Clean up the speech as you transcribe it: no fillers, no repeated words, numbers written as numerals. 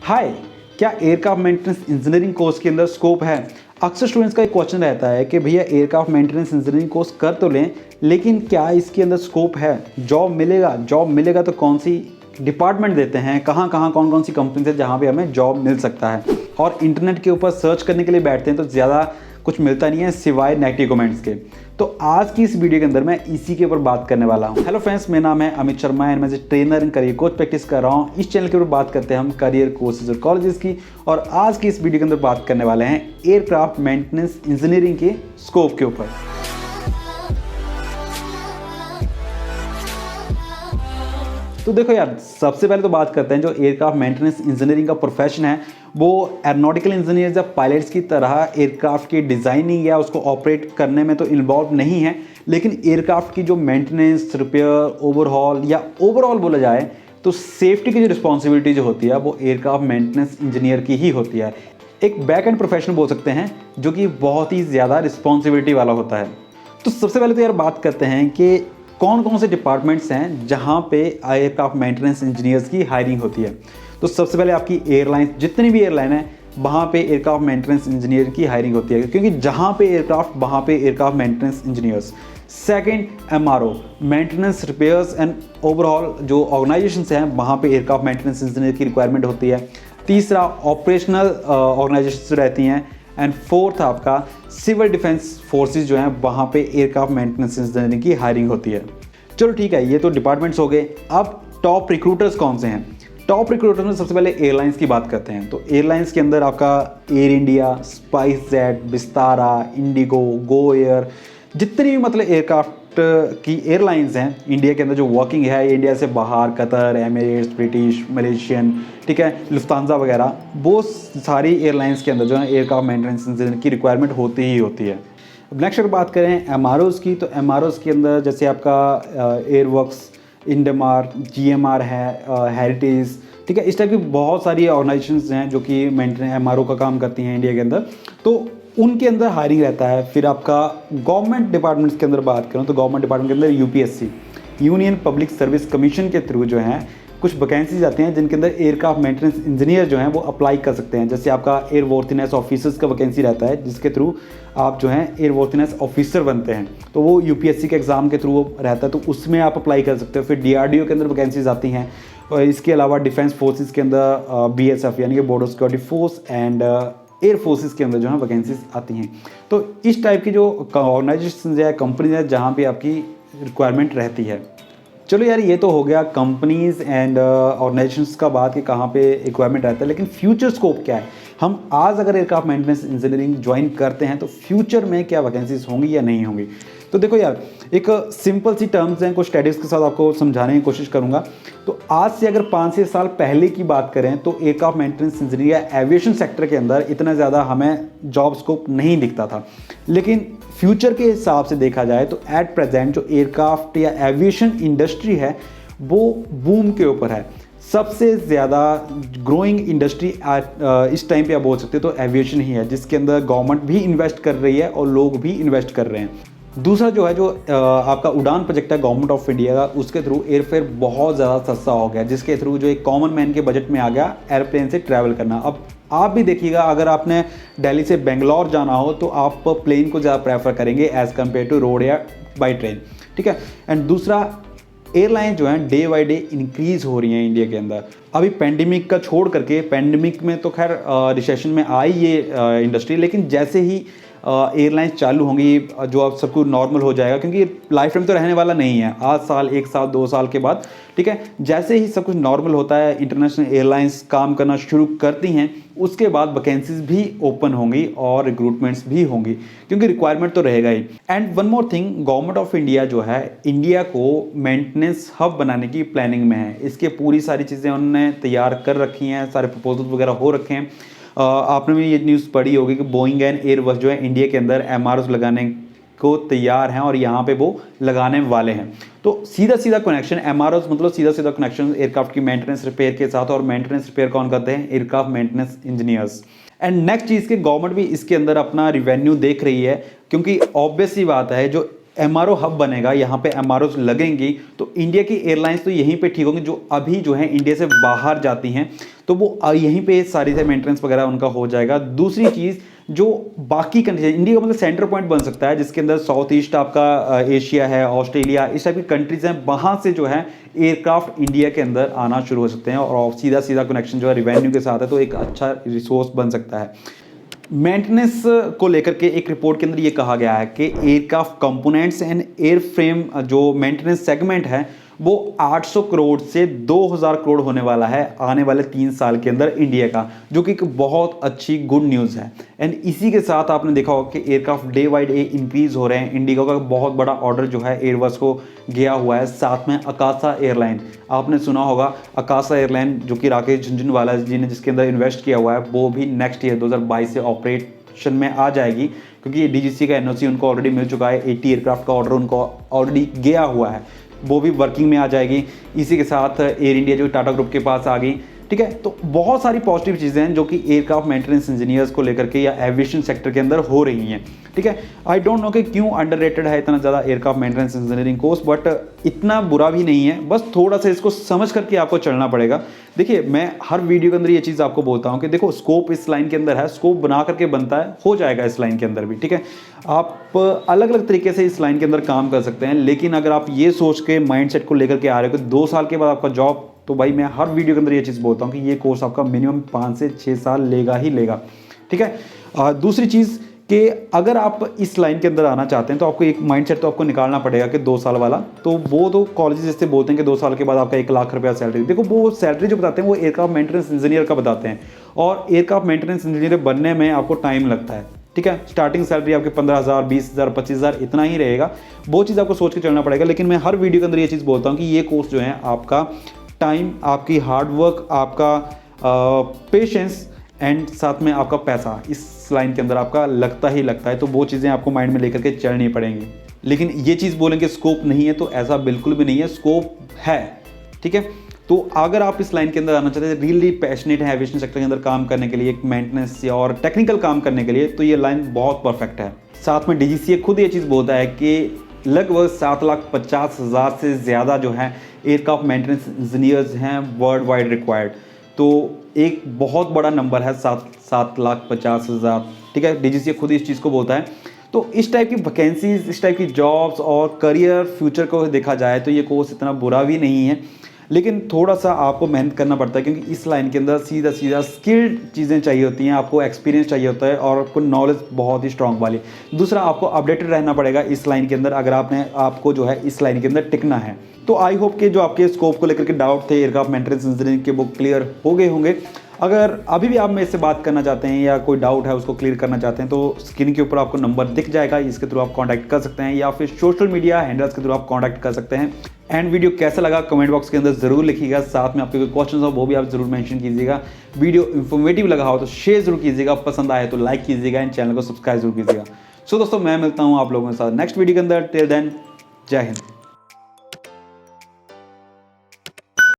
हाय, क्या aircraft maintenance engineering course के अंदर स्कोप है? अक्सर स्टूडेंट्स का एक क्वेश्चन रहता है कि भैया एयरक्राफ्ट मेंटेनेंस इंजीनियरिंग कोर्स कर तो लें, लेकिन क्या इसके अंदर स्कोप है? जॉब मिलेगा तो कौन सी डिपार्टमेंट देते हैं, कहाँ कहाँ कौन कौन सी कंपनी है जहाँ पे हमें जॉब मिल सकता है? और इंटरनेट के ऊपर सर्च करने के लिए बैठते हैं तो ज़्यादा कुछ मिलता नहीं है सिवाय नेगेटिव कमेंट्स के। तो आज की इस वीडियो के अंदर मैं इसी के ऊपर बात करने वाला हूँ। हेलो फ्रेंड्स, मेरा नाम है अमित शर्मा एंड मैं trainer and career coach practice कर रहा हूँ। इस चैनल के ऊपर बात करते हैं हम करियर कोर्सेज और कॉलेजेस की, और आज की इस वीडियो के अंदर बात करने वाले हैं एयरक्राफ्ट मेंटेनेंस इंजीनियरिंग के स्कोप के ऊपर। तो देखो यार, सबसे पहले तो बात करते हैं जो एयरक्राफ्ट मेंटेनेंस इंजीनियरिंग का प्रोफेशन है वो एरोनॉटिकल इंजीनियर्स या पायलट्स की तरह एयरक्राफ्ट की डिज़ाइनिंग या उसको ऑपरेट करने में तो इन्वॉल्व नहीं है, लेकिन एयरक्राफ्ट की जो मेंटेनेंस, रिपेयर, ओवरहॉल या ओवरऑल बोला जाए तो सेफ्टी की जो रिस्पॉन्सिबिलिटी जो होती है वो एयरक्राफ्ट मेंटेनेंस इंजीनियर की ही होती है। एक बैक एंड प्रोफेशन बोल सकते हैं जो कि बहुत ही ज़्यादा रिस्पॉन्सिबिलिटी वाला होता है। तो सबसे पहले तो यार बात करते हैं कि कौन कौन से डिपार्टमेंट्स हैं जहां पे एयरक्राफ्ट मेंटेनेंस इंजीनियर्स की हायरिंग होती है। तो सबसे पहले आपकी एयरलाइन, जितनी भी एयरलाइन है वहां पे एयरक्राफ्ट मेंटेनेंस इंजीनियर की हायरिंग होती है, क्योंकि जहां पे एयरक्राफ्ट वहां पे aircraft maintenance engineers. Second, MRO, maintenance, repairs and overall जो ऑर्गेनाइजेशंस हैं वहां पे एयरक्राफ्ट मेंटेनेंस इंजीनियर की रिक्वायरमेंट होती है। तीसरा, ऑपरेशनल ऑर्गेनाइजेशंस रहती हैं। एंड फोर्थ आपका सिविल डिफेंस फोर्सेस जो हैं वहाँ पे एयरक्राफ्ट मेंटेनेंस इंजीनियरिंग की हायरिंग होती है। चलो ठीक है, ये तो डिपार्टमेंट्स हो गए। अब टॉप रिक्रूटर्स कौन से हैं? टॉप रिक्रूटर्स में सबसे पहले एयरलाइंस की बात करते हैं। तो एयरलाइंस के अंदर आपका air India, spice jet, Vistara, Indigo, Go Air, जितनी भी मतलब एयरक्राफ्ट की एयरलाइंस हैं इंडिया के अंदर जो वर्किंग है, इंडिया से बाहर कतर, एमिरेट्स, ब्रिटिश, मलेशियन, ठीक है, लुफ्तांजा वगैरह, वो सारी एयरलाइंस के अंदर जो है एयरक्राफ्ट मेंटेनेंस इंजीनियर की रिक्वायरमेंट होती ही होती है। नेक्स्ट अगर बात करें एमआरओज़ की, तो एमआरओज़ के अंदर जैसे आपका एयरवर्क्स, इंडमार, जीएमआर है, हेरिटेज, ठीक है, इस टाइप की बहुत सारी ऑर्गेनाइजेशंस हैं जो कि मेंटेनेंस एमआरओ का काम करती हैं इंडिया के अंदर, तो उनके अंदर हायरिंग रहता है। फिर आपका गवर्नमेंट डिपार्टमेंट्स के अंदर बात करूँ तो गवर्नमेंट डिपार्टमेंट के अंदर UPSC, union public service commission के थ्रू जो हैं कुछ वैकेंसीज आती हैं जिनके अंदर एयरक्राफ्ट मेंटेनेंस इंजीनियर जो हैं वो अप्लाई कर सकते हैं। जैसे आपका एयरवर्थनेस ऑफिसर्स का वैकेंसी रहता है जिसके थ्रू आप जो है एयरवर्थनेस ऑफिसर बनते हैं, तो वो यूपीएससी के एग्ज़ाम के थ्रू वो रहता है, तो उसमें आप अप्लाई कर सकते हो। फिर डीआरडीओ के अंदर वैकेंसीज आती हैं, और इसके अलावा डिफेंस फोर्सेज के अंदर बीएसएफ यानी कि border security force and air forces के अंदर जो है वैकेंसीज आती हैं। तो इस टाइप की जो ऑर्गेनाइजेशन या कंपनीज है जहाँ पे आपकी रिक्वायरमेंट रहती है। चलो यार, ये तो हो गया कंपनीज एंड ऑर्गेनाइजेशंस का बात कि कहाँ पे रिक्वायरमेंट रहता है, लेकिन फ्यूचर स्कोप क्या है? हम आज अगर एयरक्राफ्ट मेंटेनेंस इंजीनियरिंग ज्वाइन करते हैं तो फ्यूचर में क्या वैकेंसीज होंगी या नहीं होंगी? तो देखो यार, एक सिंपल सी टर्म्स हैं, कुछ स्टडीज़ के साथ आपको समझाने की कोशिश करूंगा। तो आज से अगर 5-6 साल पहले की बात करें तो एयरक्राफ्ट मेंटेनेंस इंजीनियर या एविएशन सेक्टर के अंदर इतना ज़्यादा हमें जॉब स्कोप नहीं दिखता था, लेकिन फ्यूचर के हिसाब से देखा जाए तो एट प्रेजेंट जो एयरक्राफ्ट या एविएशन इंडस्ट्री है वो बूम के ऊपर है। सबसे ज़्यादा ग्रोइंग इंडस्ट्री इस टाइम पे आप बोल सकते हो तो एविएशन ही है, जिसके अंदर गवर्नमेंट भी इन्वेस्ट कर रही है और लोग भी इन्वेस्ट कर रहे हैं। दूसरा जो है जो आपका उड़ान प्रोजेक्ट है गवर्नमेंट ऑफ इंडिया का, उसके थ्रू एयरफेयर बहुत ज़्यादा सस्ता हो गया, जिसके थ्रू जो एक कॉमन मैन के बजट में आ गया एयरप्लेन से ट्रैवल करना। अब आप भी देखिएगा, अगर आपने दिल्ली से बेंगलोर जाना हो तो आप प्लेन को ज़्यादा प्रेफर करेंगे एज़ कम्पेयर टू रोड या बाई ट्रेन, ठीक है। एंड दूसरा, एयरलाइन जो है डे बाई डे इंक्रीज़ हो रही हैं इंडिया के अंदर। अभी पेंडेमिक का छोड़ करके, पेंडेमिक में तो खैर रिसेशन में आई ये इंडस्ट्री, लेकिन जैसे ही एयरलाइंस चालू होंगी जो अब सब कुछ नॉर्मल हो जाएगा, क्योंकि लाइफ टाइम तो रहने वाला नहीं है, आज साल, 1 साल, 2 साल के बाद, ठीक है, जैसे ही सब कुछ नॉर्मल होता है, इंटरनेशनल एयरलाइंस काम करना शुरू करती हैं, उसके बाद वैकेंसीज भी ओपन होंगी और रिक्रूटमेंट्स भी होंगी, क्योंकि रिक्वायरमेंट तो रहेगा ही। And one more thing, government of India जो है इंडिया को मेंटेनेंस हब बनाने की प्लानिंग में है। इसके पूरी सारी चीज़ें उन्होंने तैयार कर रखी हैं, सारे प्रपोजल वगैरह हो रखे हैं। आपने भी ये न्यूज़ पढ़ी होगी कि बोइंग एंड एयरबस जो है इंडिया के अंदर एमआरओ लगाने को तैयार हैं और यहाँ पे वो लगाने वाले हैं। तो सीधा सीधा कनेक्शन एमआरओ मतलब सीधा सीधा कनेक्शन एयरक्राफ्ट की मेंटेनेंस रिपेयर के साथ, और मेंटेनेंस रिपेयर कौन करते हैं? Aircraft maintenance engineers. And next चीज़ के गवर्नमेंट भी इसके अंदर अपना रिवेन्यू देख रही है, क्योंकि ऑब्वियस सी बात है जो MRO हब बनेगा, यहाँ पे MROs लगेंगी, तो इंडिया की एयरलाइंस तो यहीं पे ठीक होंगी जो अभी जो है इंडिया से बाहर जाती हैं, तो वो यहीं पे सारी से मेंटेनेंस वगैरह उनका हो जाएगा। दूसरी चीज़, जो बाकी कंट्रीज, इंडिया का मतलब सेंटर पॉइंट बन सकता है जिसके अंदर साउथ ईस्ट आपका एशिया है, ऑस्ट्रेलिया, इस टाइप की कंट्रीज हैं, वहाँ से जो है एयरक्राफ्ट इंडिया के अंदर आना शुरू हो सकते हैं और सीधा सीधा कनेक्शन जो है रिवेन्यू के साथ है, तो एक अच्छा रिसोर्स बन सकता है। मेंटेनेंस को लेकर के एक रिपोर्ट के अंदर ये कहा गया है कि एयरक्राफ्ट कंपोनेंट्स एंड एयरफ्रेम जो मेंटेनेंस सेगमेंट है वो 800 करोड़ से 2000 करोड़ होने वाला है आने वाले 3 साल के अंदर इंडिया का, जो कि एक बहुत अच्छी गुड न्यूज़ है। एंड इसी के साथ आपने देखा होगा कि aircraft day by day increase हो रहे हैं। इंडिगो का बहुत बड़ा ऑर्डर जो है एयरबस को गया हुआ है, साथ में अकासा एयरलाइन, आपने सुना होगा अकासा एयरलाइन जो कि राकेश झुनझुनवाला जी ने जिसके अंदर इन्वेस्ट किया हुआ है, वो भी नेक्स्ट ईयर 2022 से ऑपरेशन में आ जाएगी, क्योंकि DGCA का NOC उनको ऑलरेडी मिल चुका है। 80 एयरक्राफ्ट का ऑर्डर उनको ऑलरेडी गया हुआ है, वो भी वर्किंग में आ जाएगी। इसी के साथ एयर इंडिया जो टाटा ग्रुप के पास आ गई, ठीक है। तो बहुत सारी पॉजिटिव चीज़ें हैं जो कि एयरक्राफ्ट मेंटेनेंस इंजीनियर्स को लेकर के या एविएशन सेक्टर के अंदर हो रही हैं, ठीक है। आई डोंट नो कि क्यों अंडररेटेड है इतना ज़्यादा aircraft maintenance engineering course, but इतना बुरा भी नहीं है, बस थोड़ा सा इसको समझ करके आपको चलना पड़ेगा। देखिए, मैं हर वीडियो के अंदर ये चीज़ आपको बोलता हूँ कि देखो, स्कोप इस लाइन के अंदर है, स्कोप बना करके बनता है, हो जाएगा इस लाइन के अंदर भी, ठीक है। आप अलग अलग तरीके से इस लाइन के अंदर काम कर सकते हैं, लेकिन अगर आप ये सोच के माइंडसेट को लेकर के आ रहे हो कि 2 साल के बाद आपका जॉब, तो भाई मैं हर वीडियो के अंदर ये चीज़ बोलता हूँ कि ये कोर्स आपका मिनिमम 5 से 6 साल लेगा ही लेगा, ठीक है। दूसरी चीज़ कि अगर आप इस लाइन के अंदर आना चाहते हैं तो आपको एक माइंडसेट तो आपको निकालना पड़ेगा कि 2 साल वाला, तो वो तो कॉलेजेस जैसे बोलते हैं कि 2 साल के बाद आपका 1 लाख रुपया सैलरी। देखो, वो सैलरी जो बताते हैं वो एयरक्राफ्ट मेंटेनेंस इंजीनियर का बताते हैं, और एयरक्राफ्ट मेंटेनेंस इंजीनियर बनने में आपको टाइम लगता है, ठीक है। स्टार्टिंग सैलरी आपके 15,000, 20,000, 25,000 इतना ही रहेगा, वो चीज़ आपको सोच के चलना पड़ेगा। लेकिन मैं हर वीडियो के अंदर ये चीज़ बोलता हूँ कि ये कोर्स जो है आपका टाइम, आपकी हार्डवर्क, आपका पेशेंस एंड साथ में आपका पैसा इस लाइन के अंदर आपका लगता ही लगता है, तो वो चीज़ें आपको माइंड में लेकर के चलनी पड़ेंगी। लेकिन ये चीज़ बोलेंगे स्कोप नहीं है, तो ऐसा बिल्कुल भी नहीं है, स्कोप है, ठीक है। तो अगर आप इस लाइन के अंदर आना चाहते हैं, रियली पैशनेट है एविएशन सेक्टर के अंदर काम करने के लिए, एक मेंटेनेंस और टेक्निकल काम करने के लिए, तो ये लाइन बहुत परफेक्ट है। साथ में DGCA खुद ये चीज़ बोलता है कि लगभग 7,50,000 से ज़्यादा जो है एयरक्राफ्ट मेंटेनेंस इंजीनियर्स हैं वर्ल्ड वाइड रिक्वायर्ड, तो एक बहुत बड़ा नंबर है 7,50,000, ठीक है। DGCA खुद इस चीज़ को बोलता है। तो इस टाइप की वैकेंसीज, इस टाइप की जॉब्स और करियर फ्यूचर को देखा जाए तो ये कोर्स इतना बुरा भी नहीं है, लेकिन थोड़ा सा आपको मेहनत करना पड़ता है, क्योंकि इस लाइन के अंदर सीधा सीधा स्किल्ड चीज़ें चाहिए होती हैं, आपको एक्सपीरियंस चाहिए होता है और आपको नॉलेज बहुत ही स्ट्रांग वाली। दूसरा, आपको अपडेटेड रहना पड़ेगा इस लाइन के अंदर, अगर आपको जो है इस लाइन के अंदर टिकना है। तो आई होप कि जो आपके स्कोप को लेकर के डाउट थे एयरक्राफ्ट मेंटेनेंस इंजीनियरिंग के, वो क्लियर हो गए होंगे। अगर अभी भी आप मेरे से बात करना चाहते हैं या कोई डाउट है उसको क्लियर करना चाहते हैं, तो स्क्रीन के ऊपर आपको नंबर दिख जाएगा, इसके थ्रू आप कांटेक्ट कर सकते हैं, या फिर सोशल मीडिया हैंडल्स के थ्रू आप कांटेक्ट कर सकते हैं। एंड वीडियो कैसा लगा कमेंट बॉक्स के अंदर ज़रूर लिखिएगा, साथ में आपके कोई क्वेश्चन हो वो भी आप ज़रूर मेंशन कीजिएगा। वीडियो इन्फॉर्मेटिव लगा हो तो शेयर जरूर कीजिएगा, पसंद आए तो लाइक कीजिएगा, एंड चैनल को सब्सक्राइब जरूर कीजिएगा। सो दोस्तों, मैं मिलता हूँ आप लोगों के साथ नेक्स्ट वीडियो के अंदर। टिल देन, जय हिंद।